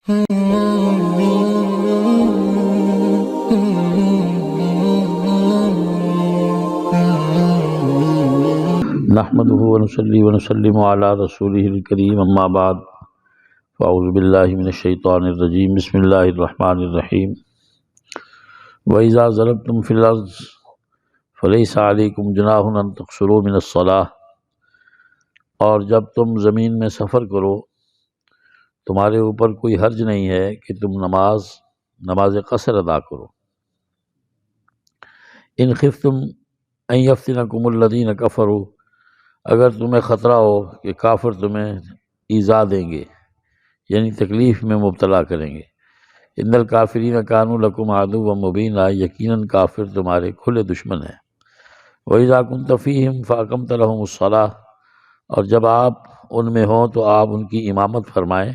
نحمده ونصلي ونسلم على رسوله الكريم اما بعد فاعوذ باللہ من الشیطان الرجیم بسم اللہ الرحمن الرحیم وَإِذَا ضَرَبْتُمْ فِي الْأَرْضِ فَلَيْسَ عَلَيْكُمْ جُنَاحٌ أَن تَقْصُرُوا مِنَ الصَّلَاةِ، اور جب تم زمین میں سفر کرو تمہارے اوپر کوئی حرج نہیں ہے کہ تم نماز قصر ادا کرو۔ ان خفتم ان یفتنکم الذین کفروا، اگر تمہیں خطرہ ہو کہ کافر تمہیں ایذا دیں گے یعنی تکلیف میں مبتلا کریں گے۔ ان الکافرین کانوا لکم عدوا مبینا، یقیناً کافر تمہارے کھلے دشمن ہیں۔ وَإِذَا كُنْتَ فِيهِمْ فَأَقَمْتَ لَهُمُ الصَّلَاةَ، اور جب آپ ان میں ہوں تو آپ ان کی امامت فرمائیں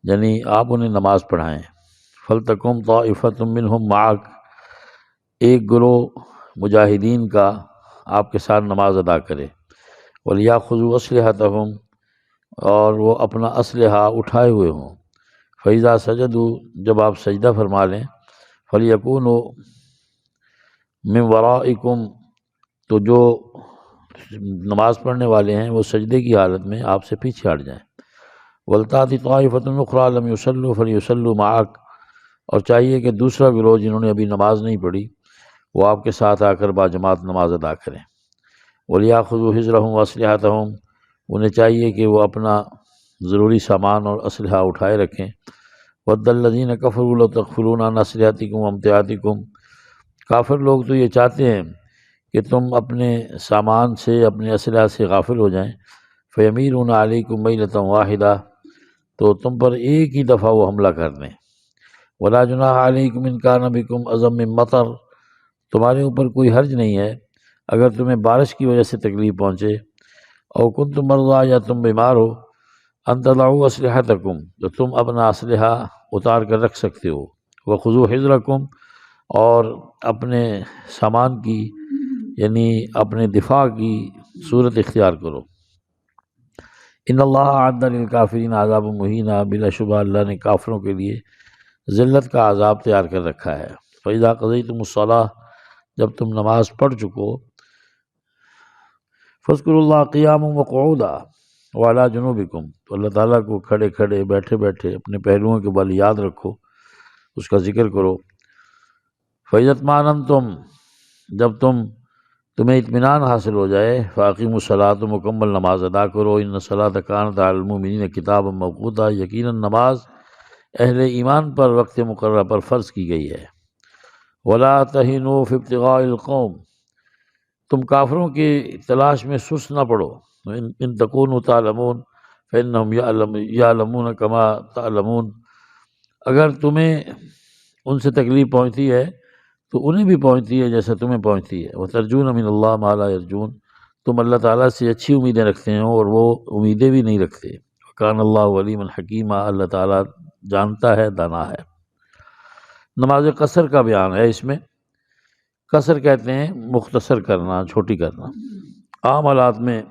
یعنی آپ انہیں نماز پڑھائیں۔ فَلْتَقُمْ طَائِفَةٌ مِّنْهُمْ مَعَكَ، ایک گروہ مجاہدین کا آپ کے ساتھ نماز ادا کرے۔ وَلْيَأْخُذُوا أَسْلِحَتَهُمْ، اور وہ اپنا اسلحہ اٹھائے ہوئے ہوں۔ فَإِذَا سَجَدُوا، جب آپ سجدہ فرما لیں، فَلْيَكُونُوا مِنْ وَرَائِكُمْ، تو جو نماز پڑھنے والے ہیں وہ سجدے کی حالت میں آپ سے پیچھے ہٹ جائیں۔ وَلْتَأْتِ طَائِفَةٌ أُخْرَىٰ لَمْ يُصَلُّوا فَلْيُصَلُّوا مَعَكَ، اور چاہیے کہ دوسرا گروہ جنہوں نے ابھی نماز نہیں پڑھی وہ آپ کے ساتھ آ کر باجماعت نماز ادا کریں۔ وَلْيَأْخُذُوا حِذْرَهُمْ وَأَسْلِحَتَهُمْ، انہیں چاہیے کہ وہ اپنا ضروری سامان اور اسلحہ اٹھائے رکھیں۔ وَدَّ الَّذِينَ كَفَرُوا لَوْ تَغْفُلُونَ عَنْ أَسْلِحَتِكُمْ وَأَمْتِعَتِكُمْ، کافر لوگ تو یہ چاہتے ہیں کہ تم اپنے سامان سے اپنے اسلحہ سے غافل ہو جائیں۔ فَيَمِيلُونَ عَلَيْكُمْ مَيْلَةً وَاحِدَةً، تو تم پر ایک ہی دفعہ وہ حملہ کر دیں۔ وَلَا جُنَاحَ عَلَيْكُمْ إِن كَانَ بِكُمْ أَذًى مِّن مَطَرٍ، تمہارے اوپر کوئی حرج نہیں ہے اگر تمہیں بارش کی وجہ سے تکلیف پہنچے۔ او کنتم مرضی، یا تم بیمار ہو، ان تضعوا اسلحتکم، تو تم اپنا اسلحہ اتار کر رکھ سکتے ہو۔ وخذوا حذرکم، اور اپنے سامان کی یعنی اپنے دفاع کی صورت اختیار کرو۔ ان اللہ اعد للکافرین عذاب مہینا، بلا شبہ اللہ نے کافروں کے لیے ذلت کا عذاب تیار کر رکھا ہے۔ فَإِذَا قَضَيْتُمُ الصَّلَاةَ، جب تم نماز پڑھ چکو، فَاذْكُرُوا اللَّهَ قِيَامًا وَقُعُودًا وَعَلَىٰ جُنُوبِكُمْ، تو اللہ تعالیٰ کو کھڑے کھڑے بیٹھے بیٹھے اپنے پہلوؤں کے بل یاد رکھو، اس کا ذکر کرو۔ فَإِذَا اطْمَأْنَنْتُمْ، جب تمہیں اطمینان حاصل ہو جائے، فَأَقِیمُوا الصَّلَاةَ، مکمل نماز ادا کرو۔ إِنَّ الصَّلَاةَ كَانَتْ عَلَى الْمُؤْمِنِينَ كِتَابًا مَوْقُوتًا، یقیناً نماز اہل ایمان پر وقت مقررہ پر فرض کی گئی ہے۔ وَلَا تَهِنُوا فِي ابْتِغَاءِ الْقَوْمِ، تم کافروں کی تلاش میں سست نہ پڑو۔ ان تکونوا تعلمون فإنهم یعلمون کما تعلمون، اگر تمہیں ان سے تکلیف پہنچتی ہے تو انہیں بھی پہنچتی ہے جیسا تمہیں پہنچتی ہے۔ وترجون من اللہ ما لا یرجون، تم اللہ تعالیٰ سے اچھی امیدیں رکھتے ہیں اور وہ امیدیں بھی نہیں رکھتے۔ وکان اللہ علیما حکیما، اللہ تعالیٰ جانتا ہے، دانا ہے۔ نماز قصر کا بیان ہے اس میں۔ قصر کہتے ہیں مختصر کرنا، چھوٹی کرنا۔ عام حالات میں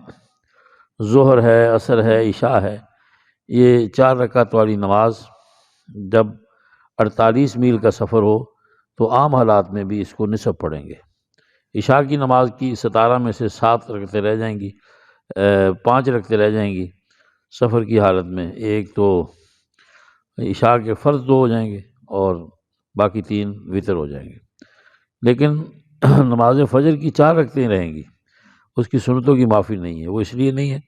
ظہر ہے، عصر ہے، عشاء ہے، یہ 4 رکعت والی نماز جب 48 میل کا سفر ہو تو عام حالات میں بھی اس کو نصف پڑھیں گے۔ عشاء کی نماز کی 17 میں سے 7 رکعتیں رہ جائیں گی، 5 رکعتیں رہ جائیں گی سفر کی حالت میں۔ ایک تو عشاء کے فرض 2 ہو جائیں گے اور باقی 3 وتر ہو جائیں گے۔ لیکن نماز فجر کی 4 رکعتیں رہیں گی، اس کی سنتوں کی معافی نہیں ہے۔ وہ اس لیے نہیں ہے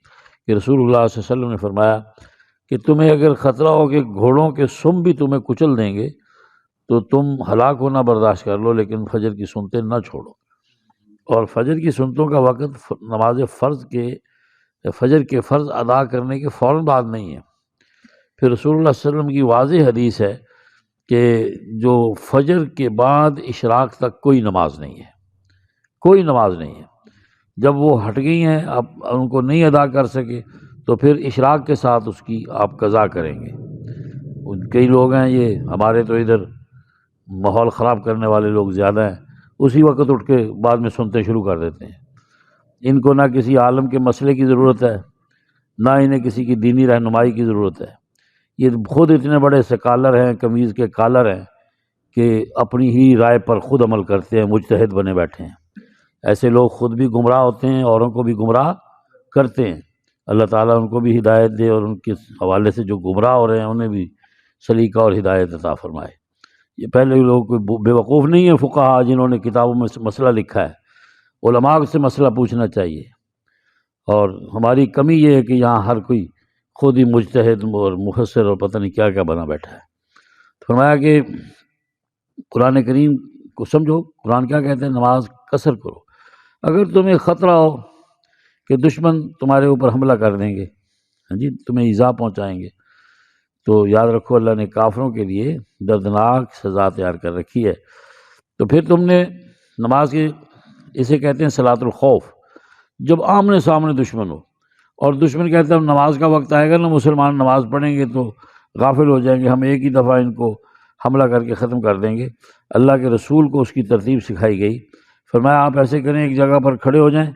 کہ رسول اللہ صلی اللہ علیہ وسلم نے فرمایا کہ تمہیں اگر خطرہ ہو کہ گھوڑوں کے سم بھی تمہیں کچل دیں گے تو تم ہلاک ہونا برداشت کر لو، لیکن فجر کی سنتیں نہ چھوڑو۔ اور فجر کی سنتوں کا وقت نماز فجر کے فرض ادا کرنے کے فوراً بعد نہیں ہے۔ پھر رسول اللہ صلی اللہ علیہ وسلم کی واضح حدیث ہے کہ جو فجر کے بعد اشراق تک کوئی نماز نہیں ہے، کوئی نماز نہیں ہے۔ جب وہ ہٹ گئی ہیں، آپ ان کو نہیں ادا کر سکے تو پھر اشراق کے ساتھ اس کی آپ قضا کریں گے۔ کئی لوگ ہیں، یہ ہمارے تو ادھر ماحول خراب کرنے والے لوگ زیادہ ہیں، اسی وقت اٹھ کے بعد میں سنتے شروع کر دیتے ہیں۔ ان کو نہ کسی عالم کے مسئلے کی ضرورت ہے، نہ انہیں کسی کی دینی رہنمائی کی ضرورت ہے۔ یہ خود اتنے بڑے سکالر ہیں، قمیض کے کالر ہیں کہ اپنی ہی رائے پر خود عمل کرتے ہیں، مجتہد بنے بیٹھے ہیں۔ ایسے لوگ خود بھی گمراہ ہوتے ہیں، اوروں کو بھی گمراہ کرتے ہیں۔ اللہ تعالیٰ ان کو بھی ہدایت دے، اور ان کے حوالے سے جو گمراہ ہو رہے ہیں انہیں بھی سلیقہ اور ہدایت عطا فرمائے۔ یہ پہلے لوگ کوئی بے وقوف نہیں ہے فقہا جنہوں نے کتابوں میں مسئلہ لکھا ہے، علماء سے مسئلہ پوچھنا چاہیے۔ اور ہماری کمی یہ ہے کہ یہاں ہر کوئی خود ہی مجتہد اور مفسر اور پتہ نہیں کیا کیا بنا بیٹھا ہے۔ فرمایا کہ قرآن کریم کو سمجھو، قرآن کیا کہتے ہیں؟ نماز قصر کرو۔ اگر تمہیں خطرہ ہو کہ دشمن تمہارے اوپر حملہ کر دیں گے، ہاں جی، تمہیں ایذا پہنچائیں گے، تو یاد رکھو اللہ نے کافروں کے لیے دردناک سزا تیار کر رکھی ہے۔ تو پھر تم نے نماز کے، اسے کہتے ہیں صلاۃ الخوف، جب آمنے سامنے دشمن ہو اور دشمن کہتا ہے نماز کا وقت آئے گا نا، مسلمان نماز پڑھیں گے تو غافل ہو جائیں گے، ہم ایک ہی دفعہ ان کو حملہ کر کے ختم کر دیں گے۔ اللہ کے رسول کو اس کی ترتیب سکھائی گئی، فرمایا آپ ایسے کریں، ایک جگہ پر کھڑے ہو جائیں،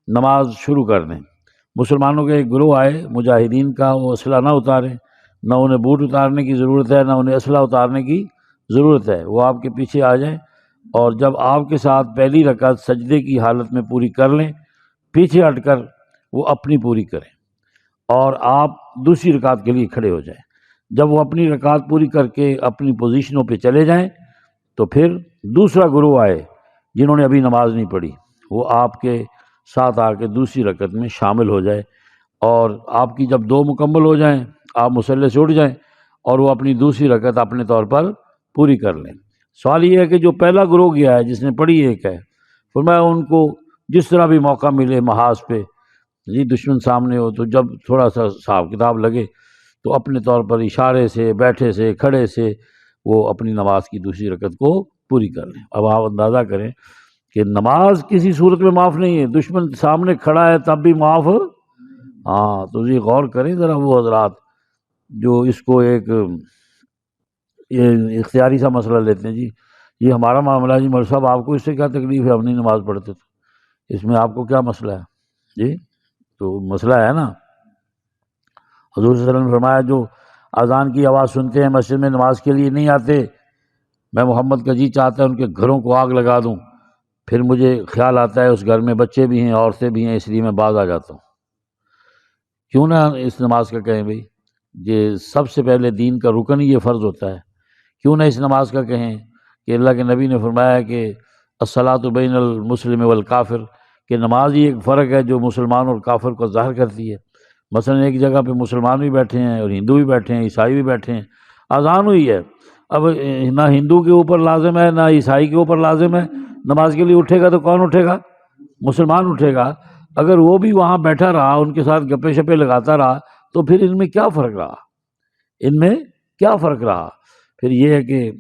نماز شروع کر دیں۔ مسلمانوں کے ایک گروہ آئے مجاہدین کا، وہ اسلحہ نہ اتاریں، نہ انہیں بوٹ اتارنے کی ضرورت ہے، نہ انہیں اسلحہ اتارنے کی ضرورت ہے، وہ آپ کے پیچھے آ جائیں، اور جب آپ کے ساتھ پہلی رکعت سجدے کی حالت میں پوری کر لیں، پیچھے ہٹ کر وہ اپنی پوری کریں، اور آپ دوسری رکعت کے لیے کھڑے ہو جائیں۔ جب وہ اپنی رکعت پوری کر کے اپنی پوزیشنوں پہ چلے جائیں تو پھر دوسرا گروہ آئے جنہوں نے ابھی نماز نہیں پڑھی، وہ آپ کے ساتھ آ کے دوسری رکعت میں شامل ہو جائے، اور آپ کی جب دو مکمل ہو جائیں آپ مصلی سے اٹھ جائیں اور وہ اپنی دوسری رکعت اپنے طور پر پوری کر لیں۔ سوال یہ ہے کہ جو پہلا گروہ گیا ہے جس نے پڑھی ایک ہے، فرمایا ان کو جس طرح بھی موقع ملے محاذ پہ، جی دشمن سامنے ہو تو جب تھوڑا سا حساب کتاب لگے تو اپنے طور پر اشارے سے، بیٹھے سے، کھڑے سے وہ اپنی نماز کی دوسری رکعت کو پوری کر لیں۔ اب آپ اندازہ کریں کہ نماز کسی صورت میں معاف نہیں ہے، دشمن سامنے کھڑا ہے تب بھی معاف۔ ہاں تو یہ غور کریں ذرا وہ حضرات جو اس کو ایک یہ اختیاری سا مسئلہ لیتے ہیں، جی یہ ہمارا معاملہ ہے، جی مولوی صاحب آپ کو اس سے کیا تکلیف ہے، ہم نہیں نماز پڑھتے تو اس میں آپ کو کیا مسئلہ ہے؟ جی تو مسئلہ ہے نا۔ حضور صلی اللہ علیہ وسلم نے فرمایا جو اذان کی آواز سنتے ہیں مسجد میں نماز کے لیے نہیں آتے، میں محمد کا جی چاہتا ہے ان کے گھروں کو آگ لگا دوں، پھر مجھے خیال آتا ہے اس گھر میں بچے بھی ہیں، عورتیں بھی ہیں، اس لیے میں باز آ جاتا ہوں۔ کیوں نہ اس نماز کا کہیں بھائی، یہ سب سے پہلے دین کا رکن ہی یہ فرض ہوتا ہے، کیوں نہ اس نماز کا کہیں کہ اللہ کے نبی نے فرمایا کہ الصلاۃ بین المسلم والکافر، کہ نماز ہی ایک فرق ہے جو مسلمان اور کافر کو ظاہر کرتی ہے۔ مثلا ایک جگہ پہ مسلمان بھی بیٹھے ہیں اور ہندو بھی بیٹھے ہیں، عیسائی بھی بیٹھے ہیں، اذان ہوئی ہے، اب نہ ہندو کے اوپر لازم ہے نہ عیسائی کے اوپر لازم ہے، نماز کے لیے اٹھے گا تو کون اٹھے گا؟ مسلمان اٹھے گا۔ اگر وہ بھی وہاں بیٹھا رہا، ان کے ساتھ گپے شپے لگاتا رہا تو پھر ان میں کیا فرق رہا؟ ان میں کیا فرق رہا؟ پھر یہ ہے کہ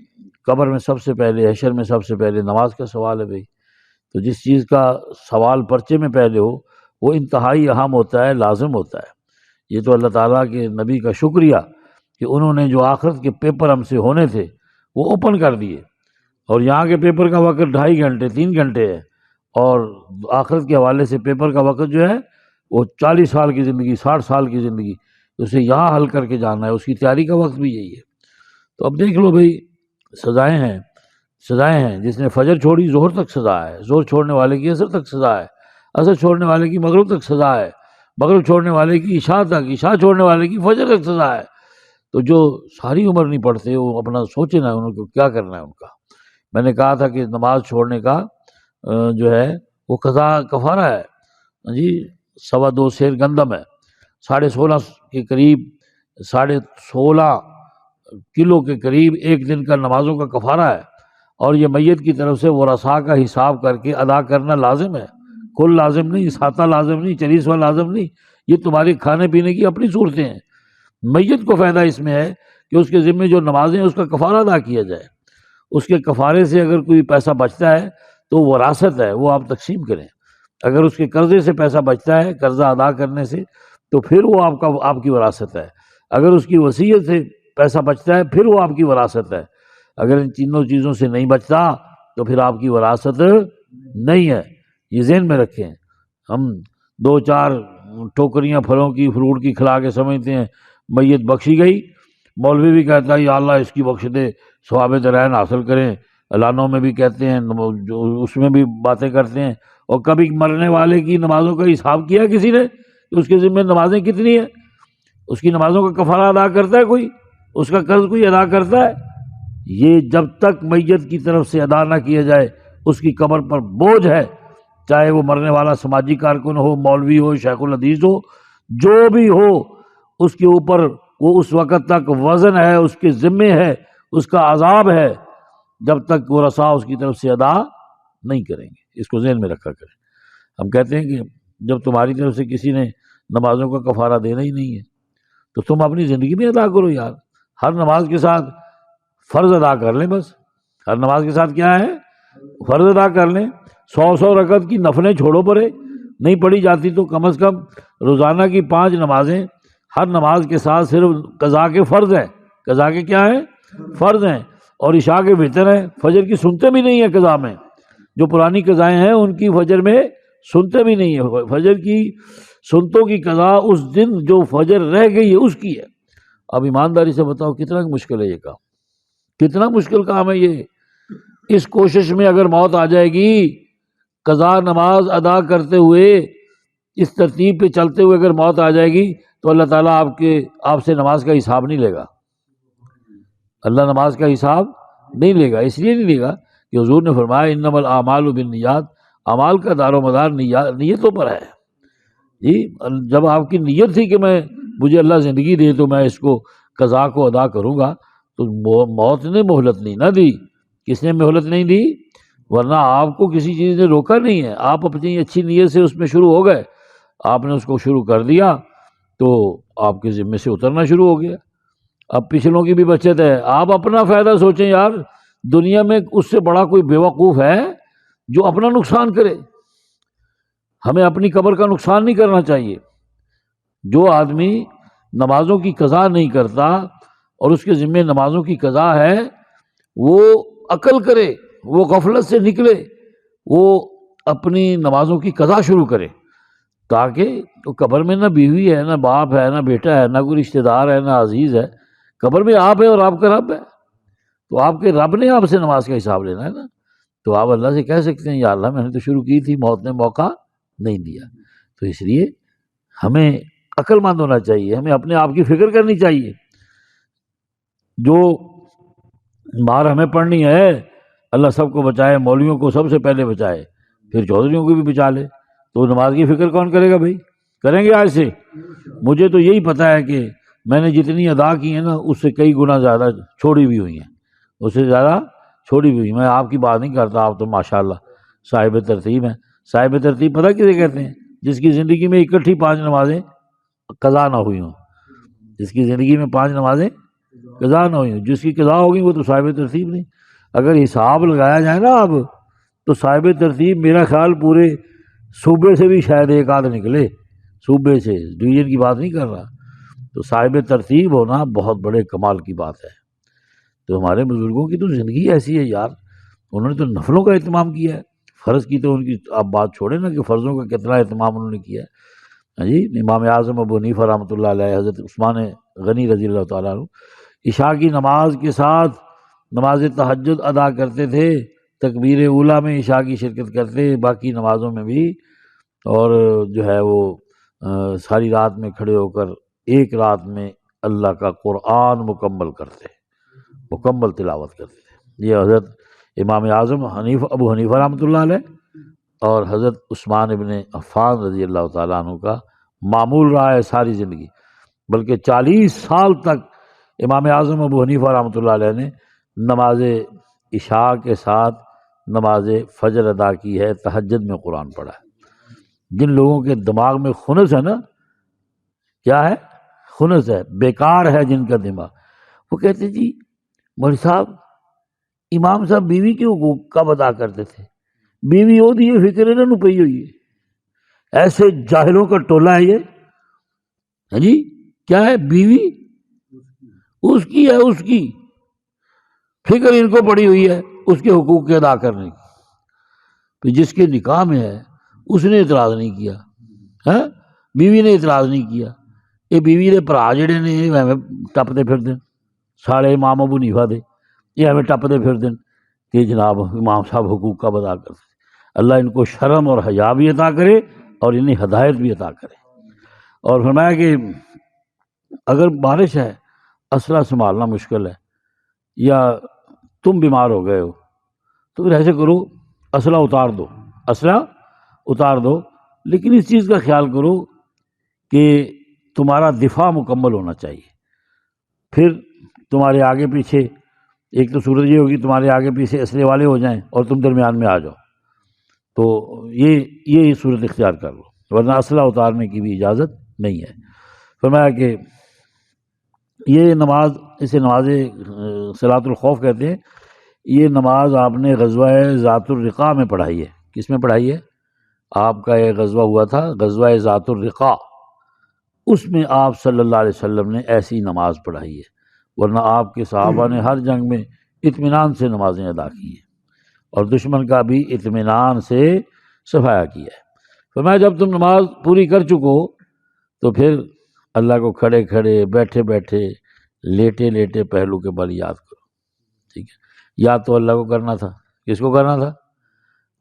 قبر میں سب سے پہلے، حشر میں سب سے پہلے نماز کا سوال ہے بھائی، تو جس چیز کا سوال پرچے میں پہلے ہو وہ انتہائی اہم ہوتا ہے، لازم ہوتا ہے۔ یہ تو اللہ تعالیٰ کے نبی کا شکریہ کہ انہوں نے جو آخرت کے پیپر ہم سے ہونے تھے وہ اوپن کر دیے، اور یہاں کے پیپر کا وقت 2.5 گھنٹے 3 گھنٹے ہے، اور آخرت کے حوالے سے پیپر کا وقت جو ہے وہ 40 سال کی زندگی، 60 سال کی زندگی، اسے یہاں حل کر کے جانا ہے، اس کی تیاری کا وقت بھی یہی ہے۔ تو اب دیکھ لو بھائی، سزائیں ہیں، سزائیں ہیں، جس نے فجر چھوڑی ظہر تک سزا ہے، ظہر چھوڑنے والے کی عصر تک سزا ہے، عصر چھوڑنے والے کی مغرب تک سزا ہے، مغرب چھوڑنے والے کی عشاء تک، عشاء چھوڑنے والے کی فجر تک سزا ہے۔ تو جو ساری عمر نہیں پڑھتے وہ اپنا سوچے نا ان کو کیا کرنا ہے ان کا۔ میں نے کہا تھا کہ نماز چھوڑنے کا جو ہے وہ قضا کفارہ ہے، جی 2.25 سیر گندم ہے، 16.5 کے قریب، 16.5 کلو کے قریب ایک دن کا نمازوں کا کفارہ ہے، اور یہ میت کی طرف سے ورثاء کا حساب کر کے ادا کرنا لازم ہے، کل لازم نہیں، ساتہ لازم نہیں، 40واں لازم نہیں، یہ تمہاری کھانے پینے کی اپنی صورتیں ہیں۔ میت کو فائدہ اس میں ہے کہ اس کے ذمہ جو نمازیں ہیں اس کا کفارہ ادا کیا جائے، اس کے کفارے سے اگر کوئی پیسہ بچتا ہے تو وراثت ہے، وہ آپ تقسیم کریں۔ اگر اس کے قرضے سے پیسہ بچتا ہے قرضہ ادا کرنے سے تو پھر وہ آپ کی وراثت ہے، اگر اس کی وصیت سے پیسہ بچتا ہے پھر وہ آپ کی وراثت ہے، اگر ان تینوں چیزوں سے نہیں بچتا تو پھر آپ کی وراثت نہیں ہے۔ یہ ذہن میں رکھیں۔ ہم 2-4 ٹوکریاں پھلوں کی، فروٹ کی کھلا کے سمجھتے ہیں میت بخشی گئی، مولوی بھی کہتا ہے یا اللہ اس کی بخش دے، ثواب درائن حاصل کریں، اعلانوں میں بھی کہتے ہیں، جو اس میں بھی باتیں کرتے ہیں۔ اور کبھی مرنے والے کی نمازوں کا حساب کیا کسی نے کہ اس کے ذمہ نمازیں کتنی ہیں؟ اس کی نمازوں کا کفارہ ادا کرتا ہے کوئی؟ اس کا قرض کوئی ادا کرتا ہے؟ یہ جب تک میت کی طرف سے ادا نہ کیا جائے اس کی قبر پر بوجھ ہے، چاہے وہ مرنے والا سماجی کارکن ہو، مولوی ہو، شیخ الحدیث ہو، جو بھی ہو، اس کے اوپر وہ اس وقت تک وزن ہے، اس کے ذمے ہے، اس کا عذاب ہے، جب تک وہ رسا اس کی طرف سے ادا نہیں کریں گے۔ اس کو ذہن میں رکھا کریں۔ ہم کہتے ہیں کہ جب تمہاری طرف سے کسی نے نمازوں کا کفارہ دینا ہی نہیں ہے تو تم اپنی زندگی میں ادا کرو یار۔ ہر نماز کے ساتھ فرض ادا کر لیں، بس ہر نماز کے ساتھ کیا ہے؟ فرض ادا کر لیں۔ 100 رکعت کی نفلیں چھوڑو پرے، نہیں پڑھی جاتی تو کم از کم روزانہ کی 5 نمازیں ہر نماز کے ساتھ صرف قضا کے فرض ہیں۔ قضا کے کیا ہیں؟ فرض ہیں۔ اور عشاء کے وتر ہیں، فجر کی سنتے بھی نہیں ہیں قضا میں۔ جو پرانی قضائیں ہیں ان کی فجر میں سنتے بھی نہیں ہیں۔ فجر کی سنتوں کی قضا اس دن جو فجر رہ گئی ہے اس کی ہے۔ اب ایمانداری سے بتاؤ کتنا مشکل ہے یہ کام، کتنا مشکل کام ہے یہ۔ اس کوشش میں اگر موت آ جائے گی، قضا نماز ادا کرتے ہوئے، اس ترتیب پہ چلتے ہوئے اگر موت آ جائے گی تو اللہ تعالیٰ آپ سے نماز کا حساب نہیں لے گا۔ اللہ نماز کا حساب نہیں لے گا۔ اس لیے نہیں لے گا کہ حضور نے فرمایا انما الاعمال بالنیات، اعمال کا دار و مدار نیتوں پر ہے۔ جی جب آپ کی نیت تھی کہ مجھے اللہ زندگی دے تو میں اس کو قضا کو ادا کروں گا، تو موت نے مہلت نہیں نہ دی۔ کس نے مہلت نہیں دی؟ ورنہ آپ کو کسی چیز نے روکا نہیں ہے، آپ اپنی اچھی نیت سے اس میں شروع ہو گئے، آپ نے اس کو شروع کر دیا تو آپ کے ذمے سے اترنا شروع ہو گیا۔ اب پچھلوں کی بھی بچت ہے۔ آپ اپنا فائدہ سوچیں یار، دنیا میں اس سے بڑا کوئی بیوقوف ہے جو اپنا نقصان کرے؟ ہمیں اپنی قبر کا نقصان نہیں کرنا چاہیے۔ جو آدمی نمازوں کی قضا نہیں کرتا اور اس کے ذمے نمازوں کی قضا ہے، وہ عقل کرے، وہ غفلت سے نکلے، وہ اپنی نمازوں کی قضا شروع کرے، تاکہ تو قبر میں نہ بیوی ہے، نہ باپ ہے، نہ بیٹا ہے، نہ کوئی رشتہ دار ہے، نہ عزیز ہے، قبر میں آپ ہے اور آپ کا رب ہے۔ تو آپ کے رب نے آپ سے نماز کا حساب لینا ہے نا۔ تو آپ اللہ سے کہہ سکتے ہیں یا اللہ میں نے تو شروع کی تھی، موت نے موقع نہیں دیا۔ تو اس لیے ہمیں عقل مند ہونا چاہیے، ہمیں اپنے آپ کی فکر کرنی چاہیے۔ جو مار ہمیں پڑھنی ہے، اللہ سب کو بچائے، مولویوں کو سب سے پہلے بچائے، پھر چودھریوں کو بھی بچا لے، تو نماز کی فکر کون کرے گا بھائی؟ کریں گے آج سے؟ مجھے تو یہی پتہ ہے کہ میں نے جتنی ادا کی ہیں نا اس سے کئی گنا زیادہ چھوڑی بھی ہوئی ہیں، اس سے زیادہ چھوڑی بھی ہوئی۔ میں آپ کی بات نہیں کرتا، آپ تو ماشاءاللہ صاحب ترتیب ہیں۔ صاحب ترتیب پتہ کسے کہتے ہیں؟ جس کی زندگی میں اکٹھی 5 نمازیں قضا نہ ہوئی ہوں، جس کی زندگی میں 5 نمازیں قضا نہ ہوئی ہوں، جس کی قضا ہوگی وہ تو صاحب ترتیب نہیں۔ اگر حساب لگایا جائے نا اب تو صاحب ترتیب میرا خیال پورے صوبے سے بھی شاید ایک آدھ نکلے، صوبے سے، ڈویژن کی بات نہیں کر رہا۔ تو صاحب ترتیب ہونا بہت بڑے کمال کی بات ہے۔ تو ہمارے بزرگوں کی تو زندگی ایسی ہے یار، انہوں نے تو نفلوں کا اہتمام کیا ہے، فرض کی تو ان کی آپ بات چھوڑیں نا کہ فرضوں کا کتنا اہتمام انہوں نے کیا ہے۔ جی امام اعظم ابو حنیفہ رحمۃ اللہ علیہ، حضرت عثمان غنی رضی اللہ تعالیٰ عنہ عشاء کی نماز کے ساتھ نماز تہجد ادا کرتے تھے، تکبیر اولیٰ میں عشاء کی شرکت کرتے، باقی نمازوں میں بھی، اور جو ہے وہ ساری رات میں کھڑے ہو کر ایک رات میں اللہ کا قرآن مکمل کرتے، مکمل تلاوت کرتے تھے۔ یہ حضرت امام اعظم ابو حنیفہ رحمۃ اللہ علیہ اور حضرت عثمان ابن عفان رضی اللہ تعالیٰ عنہ کا معمول رہا ہے ساری زندگی، بلکہ 40 سال تک امام اعظم ابو حنیفہ رحمۃ اللہ علیہ نے نماز عشاء کے ساتھ نماز فجر ادا کی ہے، تہجد میں قرآن پڑھا ہے۔ جن لوگوں کے دماغ میں خنث ہے نا، کیا ہے؟ خنث ہے، بیکار ہے جن کا دماغ، وہ کہتے جی مولوی صاحب امام صاحب بیوی کے حقوق کب ادا کرتے تھے؟ بیوی ہو دی فکر ہے نا پئی ہوئی ہے، ایسے جاہلوں کا ٹولہ ہے یہ۔ ہاں جی کیا ہے؟ بیوی اس کی ہے، اس کی فکر ان کو پڑی ہوئی ہے اس کے حقوق کے ادا کرنے کی۔ پھر جس کے نکاح میں ہے اس نے اعتراض نہیں کیا، ہاں بیوی نے اعتراض نہیں کیا، یہ بیوی دے بھرا جڑے نے ٹپتے پھرتے ساڑے امام ابو حنیفہ دے یہ ہمیں ٹپتے پھر دن کہ جناب امام صاحب حقوق کا ادا کرتے. اللہ ان کو شرم اور حیا بھی عطا کرے اور انہیں ہدایت بھی عطا کرے. اور فرمایا کہ اگر بارش ہے، اسلحہ سنبھالنا مشکل ہے، یا تم بیمار ہو گئے ہو، تو پھر ایسے کرو اسلحہ اتار دو، اسلحہ اتار دو، لیکن اس چیز کا خیال کرو کہ تمہارا دفاع مکمل ہونا چاہیے. پھر تمہارے آگے پیچھے ایک تو صورت یہ ہوگی تمہارے آگے پیچھے اسلحے والے ہو جائیں اور تم درمیان میں آ جاؤ، تو یہ صورت اختیار کر لو، ورنہ اسلحہ اتارنے کی بھی اجازت نہیں ہے. فرمایا کہ یہ نماز، اسے نماز صلاۃ الخوف کہتے ہیں. یہ نماز آپ نے غزوہ ذات الرقاع میں پڑھائی ہے. کس میں پڑھائی ہے؟ آپ کا ایک غزوہ ہوا تھا غزوہ ذات الرقاع، اس میں آپ صلی اللہ علیہ وسلم نے ایسی نماز پڑھائی ہے. ورنہ آپ کے صحابہ نے ہر جنگ میں اطمینان سے نمازیں ادا کی ہیں اور دشمن کا بھی اطمینان سے صفایا کیا ہے. فرمایا جب تم نماز پوری کر چکو تو پھر اللہ کو کھڑے کھڑے، بیٹھے بیٹھے، لیٹے لیٹے پہلو کے بل یاد کرو. ٹھیک ہے، یاد تو اللہ کو کرنا تھا. کس کو کرنا تھا؟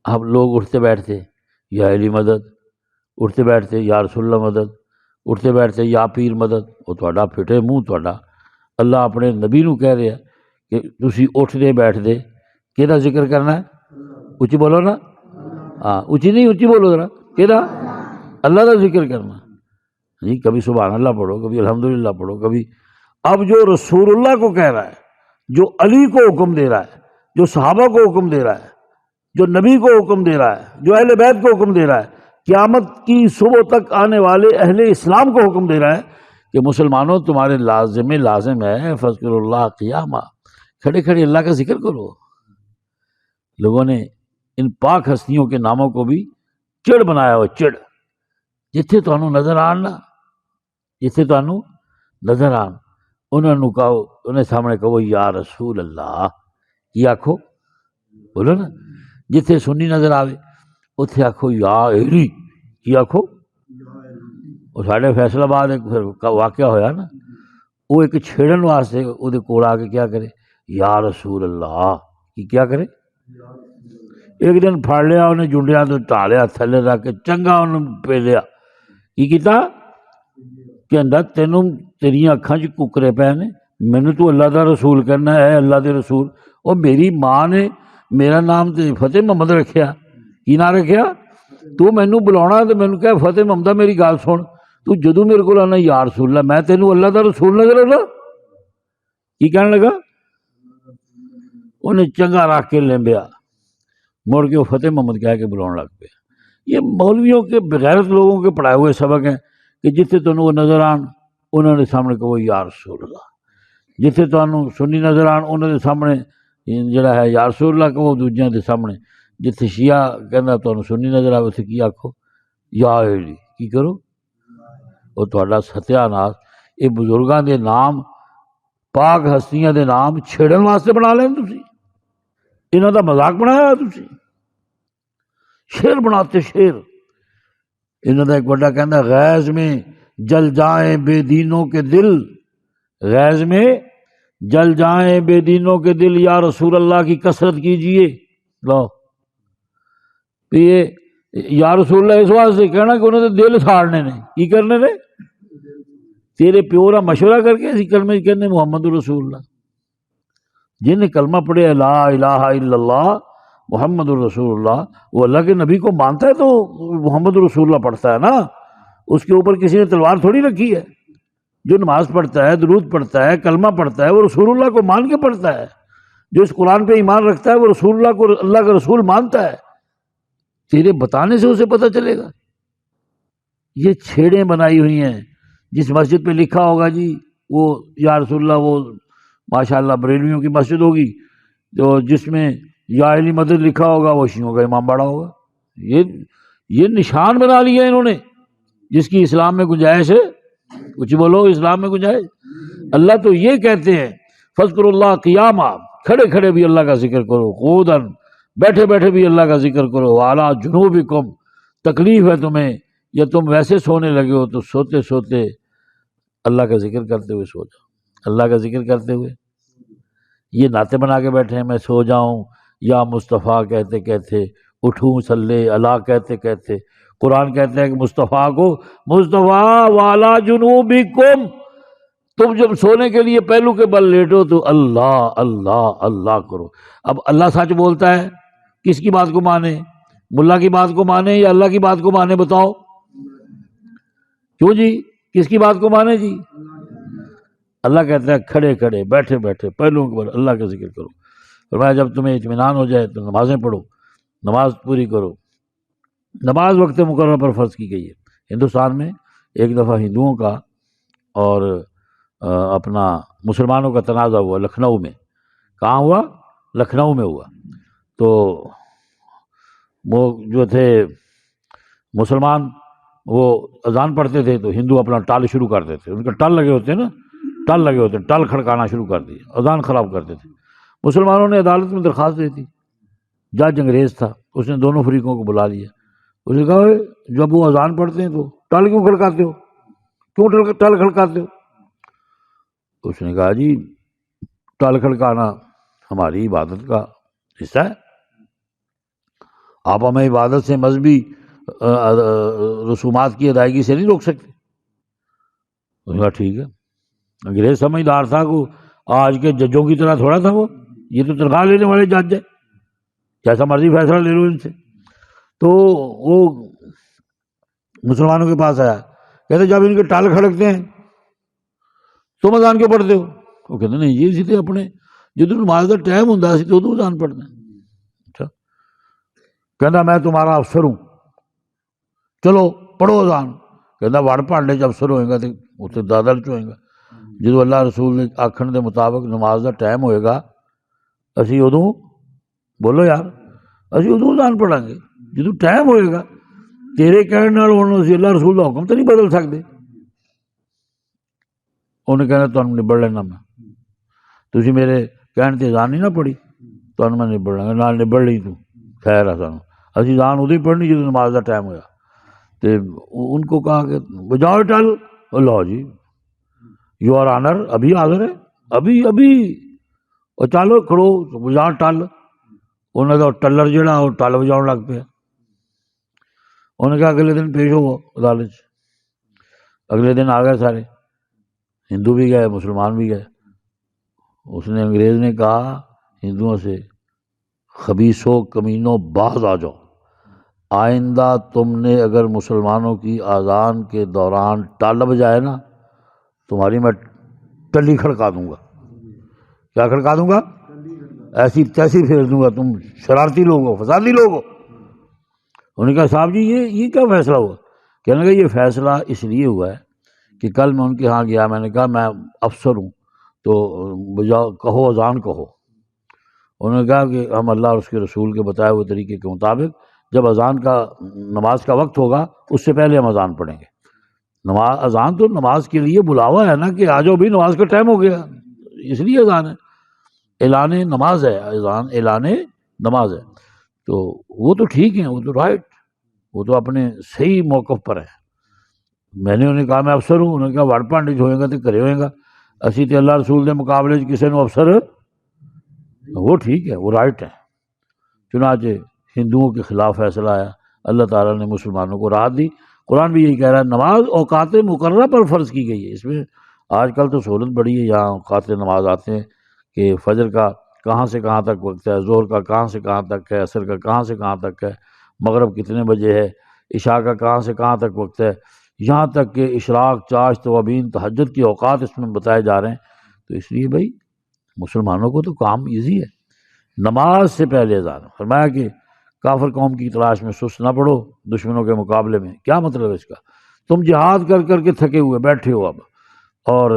اب لوگ اٹھتے بیٹھتے یا علی مدد، اٹھتے بیٹھتے یا رسول اللہ مدد، اٹھتے بیٹھتے یا پیر مدد. وہ تھوڑا پھٹے منہ تھوڑا. اللہ اپنے نبی نو کہہ رہا کہ تسی اٹھتے بیٹھتے کہدا ذکر کرنا ہے؟ اچھی بولو نا، ہاں اچھی نہیں، اچھی بولو ذرا. کہدا؟ اللہ کا ذکر کرنا. جی کبھی سبحان اللہ پڑھو، کبھی الحمدللہ پڑھو، کبھی. اب جو رسول اللہ کو کہہ رہا ہے، جو علی کو حکم دے رہا ہے، جو صحابہ کو حکم دے رہا ہے، جو نبی کو حکم دے رہا ہے، جو اہل بیت کو حکم دے رہا ہے، قیامت کی صبح تک آنے والے اہل اسلام کو حکم دے رہا ہے کہ مسلمانوں تمہارے لازم ہے فذکروا اللہ قیاما، کھڑے کھڑے اللہ کا ذکر کرو. لوگوں نے ان پاک ہستیوں کے ناموں کو بھی چڑ بنایا ہوا. چڑ جتھے تانوں نظر آن نا، جتھے تانوں نظر آن، انہوں نے کہو، انہیں سامنے کہو یا رسول اللہ. کی آکھو؟ بولو نا. جتھے سنی نظر آوے اتھے آکھو یا علی. کی آکھو؟ وہ ساڈے فیصل آباد ایک پھر واقعہ ہویا نا، وہ ایک چھیڑن واسطے وہ کول آ کے کیا کرے؟ یا رسول اللہ. کی کیا کرے؟ ایک دن پھڑ لیا انہیں جنڈیاں تو ٹالیا تھلے رکھ کے چنگا انہوں پہ لیا. کی کیتا؟ کہ تینوں تیریاں اکھاں چ ککرے پے نے، مینوں تو اللہ دا رسول کرنا ہے، اللہ دے رسول. اور میری ماں نے میرا نام تے فتح محمد رکھیا. کی نام رکھیا؟ تو مینوں بلاونا تے مینوں کہہ فتح محمد میری گل سن. تو جدوں میرے کو آنا یا رسول اللہ، میں تینوں اللہ دا رسول نظر آنا. کی کہنے لگا؟ انہیں چنگا رکھ کے لمبیا، مڑ کے وہ فتح محمد کہہ کے بلاؤن لگ پیا. یہ مولویوں کے بغیرت لوگوں کے پڑھائے ہوئے سبق ہیں کہ جتھے تمہیں وہ نظر آن انہوں نے سامنے کہو یا رسول اللہ. جتھے تمہیں سنی نظر آن انہوں نے سامنے جڑا ہے یا رسول اللہ کہو دوجیاں دے سامنے. جتھے شیعہ کہنا تمہیں سنی نظر آئے اتنے کی آکھو؟ یا علی. کی کرو؟ وہ تھوڑا ستیا ناس. یہ بزرگاں دے نام، پاک ہستیاں دے نام چھیڑن واسطے بنا لیں تسی. انہوں دا مذاق بنایا تسی، شیر بناتے شیر. انہوں دا ایک بڑا کہنا غیظ میں جل جائیں بے دینوں کے دل، غیظ میں جل جائیں بے دینوں کے دل، یا رسول اللہ کی کثرت کیجئے. لو یہ یا رسول اللہ اس واسطے کہنا کہ انہوں نے دل ساڑنے نے. کی کرنے نے؟ تیرے پیورا مشورہ کر کے اسی کلمے کہنے محمد رسول اللہ. جن نے کلمہ پڑھے لا الہ الا اللہ محمد الرسول اللہ، وہ اللہ کے نبی کو مانتا ہے تو محمد رسول اللہ پڑھتا ہے نا. اس کے اوپر کسی نے تلوار تھوڑی رکھی ہے. جو نماز پڑھتا ہے، درود پڑھتا ہے، کلمہ پڑھتا ہے، وہ رسول اللہ کو مان کے پڑھتا ہے. جو اس قرآن پہ ایمان رکھتا ہے وہ رسول اللہ کو اللہ کا رسول مانتا ہے. تیرے بتانے سے اسے پتہ چلے گا. یہ چھیڑیں بنائی ہوئی ہیں. جس مسجد پہ لکھا ہوگا جی وہ یا رسول اللہ، وہ ماشاءاللہ بریلویوں کی مسجد ہوگی، جو جس میں یا علی مدد لکھا ہوگا وہ شیعوں کا امام باڑا ہوگا. یہ نشان بنا لیا انہوں نے جس کی اسلام میں گنجائش ہے. کچھ بولو اسلام میں گنجائش. اللہ تو یہ کہتے ہیں فذکروا اللہ قیاما، کھڑے کھڑے بھی اللہ کا ذکر کرو، قعوداً بیٹھے بیٹھے بھی اللہ کا ذکر کرو، وعلی جنوبکم، تکلیف ہے تمہیں یا تم ویسے سونے لگے ہو تو سوتے سوتے اللہ کا ذکر کرتے ہوئے سو جاؤ. اللہ کا ذکر کرتے ہوئے یہ نعتیں بنا کے بیٹھے ہیں، میں سو جاؤں یا مصطفیٰ کہتے کہتے، اٹھوں صلی اللہ کہتے کہتے۔ قرآن کہتے ہیں کہ مصطفیٰ کو مصطفیٰ والا جنوبکم، تم جب سونے کے لیے پہلو کے بل لیٹو تو اللہ اللہ اللہ کرو۔ اب اللہ سچ بولتا ہے، کس کی بات کو مانے؟ ملا کی بات کو مانے یا اللہ کی بات کو مانے؟ بتاؤ کیوں جی، کس کی بات کو مانے جی؟ اللہ کہتا ہے کھڑے کھڑے بیٹھے بیٹھے پہلوؤں کے بل اللہ کا ذکر کرو۔ فرمایا جب تمہیں اطمینان ہو جائے تو نمازیں پڑھو، نماز پوری کرو۔ نماز وقت مقررہ پر فرض کی گئی ہے۔ ہندوستان میں ایک دفعہ ہندوؤں کا اور اپنا مسلمانوں کا تنازع ہوا لکھنؤ میں۔ کہاں ہوا؟ لکھنؤ میں ہوا۔ تو وہ جو تھے مسلمان وہ اذان پڑھتے تھے تو ہندو اپنا ٹال شروع کرتے تھے، ان کے ٹال لگے ہوتے ہیں نا، ٹال لگے ہوتے ہیں، ٹال کھڑکانا شروع کر دیے، اذان خراب کرتے تھے۔ مسلمانوں نے عدالت میں درخواست دی تھی، جج انگریز تھا، اس نے دونوں فریقوں کو بلا لیا، اس نے کہا جب وہ اذان پڑھتے ہیں تو ٹال کیوں کھڑکاتے ہو، کیوں ٹال کھڑکاتے ہو؟ اس نے کہا جی ٹال کھڑکانا ہماری عبادت کا حصہ ہے، آپ ہمیں عبادت سے مذہبی رسومات کی ادائیگی سے نہیں روک سکتے۔ اس نے کہا ٹھیک ہے۔ انگریز سمجھدار تھا کہ آج کے ججوں کی طرح تھوڑا تھا وہ، یہ تو تنخواہ لینے والے جج ہیں، جیسا مرضی فیصلہ لے لو ان سے۔ تو وہ مسلمانوں کے پاس آیا، کہتے جب ان کے ٹال کھڑکتے ہیں تم اذان کیوں پڑھتے ہو؟ وہ کہتے نہیں جی اسی تے اپنے جدو نماز کا ٹائم ہوں اسی تو اذان پڑھتے ہیں۔ اچھا، کہنا میں تمہارا افسر ہوں، چلو پڑھو اذان۔ کہنا وڑ پانڈے چ افسر ہوئے گا تو اتنے دادل چوئے گا، جدو اللہ رسول نے آکھن دے مطابق نماز کا ٹائم ہوئے گا اسی ادوں، بولو یار، اسی ادوں اذان پڑھیں گے جدو ٹائم ہوئے گا۔ تیرے کہنے نال ہن اسی اللہ رسول کا حکم تو نہیں بدل سکتے۔ انہیں کہنا تمہیں نبڑ لینا میں، تسی میرے کہنے تے اذان نہیں نہ پڑھی تمہیں میں نبڑ لیں گا، نال نبڑ لی تو خیر ہے سانو، اسی اذان ادو ہی پڑھنی جدو نماز کا ٹائم ہوا۔ تو ان کو کہا کہ بجاؤ ٹل، اللہ جی یو آر آنر ابھی حاضر ہے، ابھی ابھی، اور چلو کھڑو بجاؤ ٹل۔ انہوں نے ٹلر جہاں وہ ٹل بجاؤ لگ پیا۔ انہوں نے کہا اگلے دن پیش ہو عدالت۔ اگلے دن آ گئے سارے، ہندو بھی گئے مسلمان بھی گئے۔ اس نے انگریز نے کہا ہندوؤں سے خبیثوں کمینوں باز آ جاؤ، آئندہ تم نے اگر مسلمانوں کی اذان کے دوران ٹال بجائے نا تمہاری میں ٹلی کھڑکا دوں گا۔ کیا کھڑکا دوں گا؟ ایسی تیسی پھیر دوں گا، تم شرارتی لوگ ہو، فسادی لوگ ہو۔ انہوں نے کہا صاحب جی یہ کیا فیصلہ ہوا؟ کہنے لگا یہ فیصلہ اس لیے ہوا ہے کہ کل میں ان کے ہاں گیا، میں نے کہا میں افسر ہوں تو بجاؤ کہو اذان کہو۔ انہوں نے کہا کہ ہم اللہ اور اس کے رسول کے بتائے ہوئے طریقے کے مطابق جب اذان کا نماز کا وقت ہوگا اس سے پہلے ہم اذان پڑھیں گے۔ اذان تو نماز کے لیے بلاوا ہے نا کہ آ جاؤ بھی نماز کا ٹائم ہو گیا، اس لیے اذان ہے، اعلان نماز ہے، اذان اعلان نماز ہے۔ تو وہ تو ٹھیک ہیں، وہ تو رائٹ، وہ تو اپنے صحیح موقف پر ہیں۔ میں نے انہیں کہا میں افسر ہوں، انہوں نے کہا وڑ پانڈے ہوئے گا تو کرے ہوئے گا، اسی تے اللہ رسول کے مقابلے کسی نے افسر، وہ ٹھیک ہے، وہ رائٹ ہے۔ چنانچہ ہندوؤں کے خلاف فیصلہ آیا، اللہ تعالیٰ نے مسلمانوں کو راحت دی۔ قرآن بھی یہی کہہ رہا ہے نماز اوقات مقررہ پر فرض کی گئی ہے۔ اس میں آج کل تو سہولت بڑی ہے، یہاں اوقات نماز آتے ہیں کہ فجر کا کہاں سے کہاں تک وقت ہے، ظہر کا کہاں سے کہاں تک ہے، عصر کا کہاں سے کہاں تک ہے، مغرب کتنے بجے ہے، عشاء کا کہاں سے کہاں تک وقت ہے، یہاں تک کہ اشراق، چاشت، توابین، تہجد کے اوقات اس میں بتائے جا رہے ہیں۔ تو اس لیے بھائی مسلمانوں کو تو کام ایزی ہے، نماز سے پہلے اذان۔ فرمایا کہ کافر قوم کی تلاش میں سست نہ پڑو دشمنوں کے مقابلے میں۔ کیا مطلب ہے اس کا؟ تم جہاد کر کر کے تھکے ہوئے بیٹھے ہو اب، اور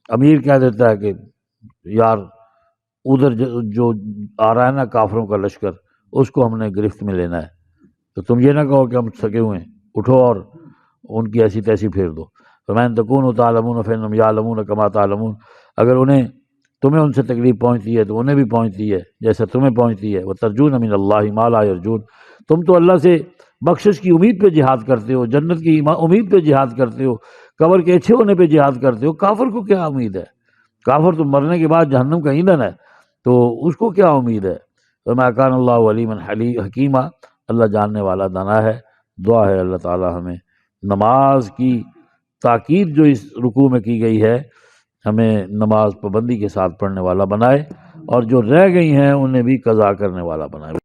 امیر کہہ دیتا ہے کہ یار ادھر جو آ رہا ہے نا کافروں کا لشکر، اس کو ہم نے گرفت میں لینا ہے، تو تم یہ نہ کہو کہ ہم تھکے ہوئے ہیں، اٹھو اور ان کی ایسی تیسی پھیر دو۔ فَمَن تَكُونُوا تَعْلَمُونَ فَإِنَّهُمْ يَعْلَمُونَ كَمَا تَعْلَمُونَ۔ اگر تمہیں ان سے تکلیف پہنچتی ہے تو انہیں بھی پہنچتی ہے جیسا تمہیں پہنچتی ہے۔ وَتَرْجُونَ مِنَ اللَّهِ مَا لَا يَرْجُونَ۔ تم تو اللہ سے بخشش کی امید پہ جہاد کرتے ہو، جنت کی امید پہ جہاد کرتے ہو، قبر کے اچھے ہونے پہ جہاد کرتے ہو۔ کافر کو کیا امید ہے؟ کافر تو مرنے کے بعد جہنم کا ایندھن ہے۔ تو اس کو کیا امید ہے؟ وما کان اللہ علیما حکیمہ، اللہ جاننے والا دانا ہے۔ دعا ہے اللہ تعالی ہمیں نماز کی تاکید جو اس رکوع میں کی گئی ہے، ہمیں نماز پابندی کے ساتھ پڑھنے والا بنائے، اور جو رہ گئی ہیں انہیں بھی قضا کرنے والا بنائے۔